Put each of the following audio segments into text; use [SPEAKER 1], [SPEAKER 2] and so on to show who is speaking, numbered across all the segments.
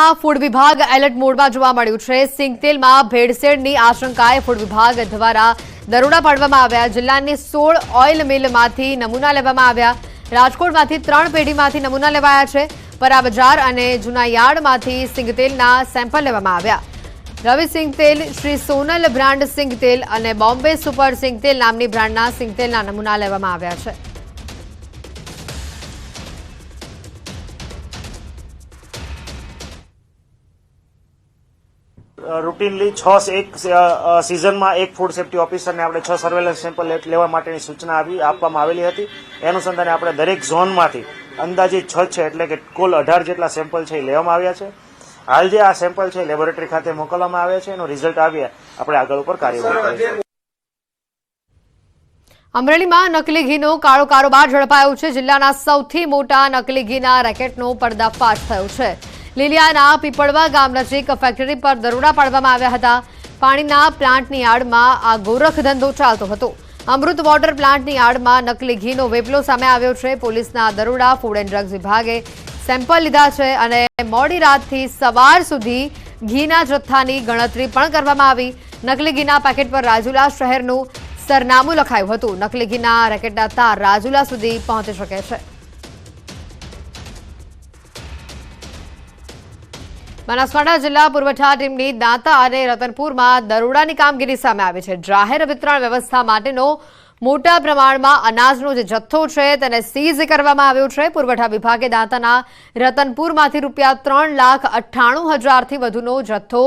[SPEAKER 1] અમરેલીમાં ફૂડ વિભાગ એલર્ટ મોડમાં જોવા મળ્યું છે। સિંગતેલમાં ભેળસેળની આશંકાએ ફૂડ વિભાગ દ્વારા દરોડા પાડવામાં આવ્યા। જિલ્લાની 16 ઓઇલ મિલમાંથી નમૂના લેવામાં આવ્યા। રાજકોટમાંથી 3 પેઢીમાંથી નમૂના લેવાયા છે। પરા બજાર અને જૂના યાર્ડમાંથી સિંગતેલના સેમ્પલ લેવામાં આવ્યા। રવિ સિંગતેલ, શ્રી સોનલ બ્રાન્ડ સિંગતેલ અને બોમ્બે સુપર સિંગતેલ નામની બ્રાન્ડના સિંગતેલના નમૂના લેવામાં આવ્યા છે।
[SPEAKER 2] રૂટીનલી 6 સિઝનમાં એક ફૂડ સેફ્ટી ઓફિસરને આપણે 6 સર્વેલન્સ સેમ્પલ લેવા માટેની સૂચના આપવામાં આવેલી હતી। એ અનુસંધાને આપણે દરેક ઝોનમાંથી અંદાજિત 6 છે એટલે કે કુલ 18 જેટલા સેમ્પલ છે લેવામાં આવ્યા છે। હાલ જે આ સેમ્પલ છે લેબોરેટરી ખાતે મોકલવામાં આવ્યા છે। એનો રિઝલ્ટ આવ્યા આપણે આગળ ઉપર કાર્યવાહી કરીશું।
[SPEAKER 1] અમરેલીમાં નકલી ઘીનો કાળો કારોબાર ઝડપાયો છે। જિલ્લાના સૌથી મોટા નકલી ઘીના રેકેટનો પર્દાફાશ થયો છે। લીલિયાના પીપળવા ગામ નજીક ફેક્ટરી પર દરોડા પાડવામાં આવ્યા હતા। પાણીના પ્લાન્ટની આડમાં આ ગોરખ ધંધો ચાલતો હતો। અમૃત વોટર પ્લાન્ટની આડમાં નકલી ઘીનો વેપલો સામે આવ્યો છે। પોલીસના દરોડા ફૂડ એન્ડ ડ્રગ્સ વિભાગે સેમ્પલ લીધા છે અને મોડી રાતથી સવાર સુધી ઘીના જથ્થાની ગણતરી પણ કરવામાં આવી। નકલી ઘીના પેકેટ પર રાજુલા શહેરનું સરનામું લખાયું હતું। નકલી ઘીના રેકેટના તાર રાજુલા સુધી પહોંચી શકે છે। બનાસકાંઠા જિલ્લા પુરવઠા ટીમની દાંતા અને રતનપુરમાં દરોડાની કામગીરી સામે આવી છે। જાહેર વિતરણ વ્યવસ્થા માટેનો મોટા પ્રમાણમાં અનાજનો જે જથ્થો છે તેને સીઝ કરવામાં આવ્યો છે। પુરવઠા વિભાગે દાંતાના રતનપુરમાંથી ₹3,98,000થી વધુનો જથ્થો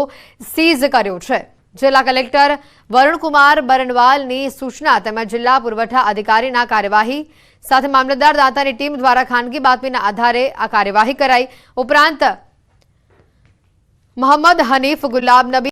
[SPEAKER 1] સીઝ કર્યો છે। જિલ્લા કલેક્ટર વરુણકુમાર બરનવાલની સૂચના તેમજ જિલ્લા પુરવઠા અધિકારીના કાર્યવાહી સાથે મામલતદાર દાંતાની ટીમ દ્વારા ખાનગી બાતમીના આધારે આ કાર્યવાહી કરાઈ। ઉપરાંત મોહમ્મદ હનીફ, ગુલાબ નબી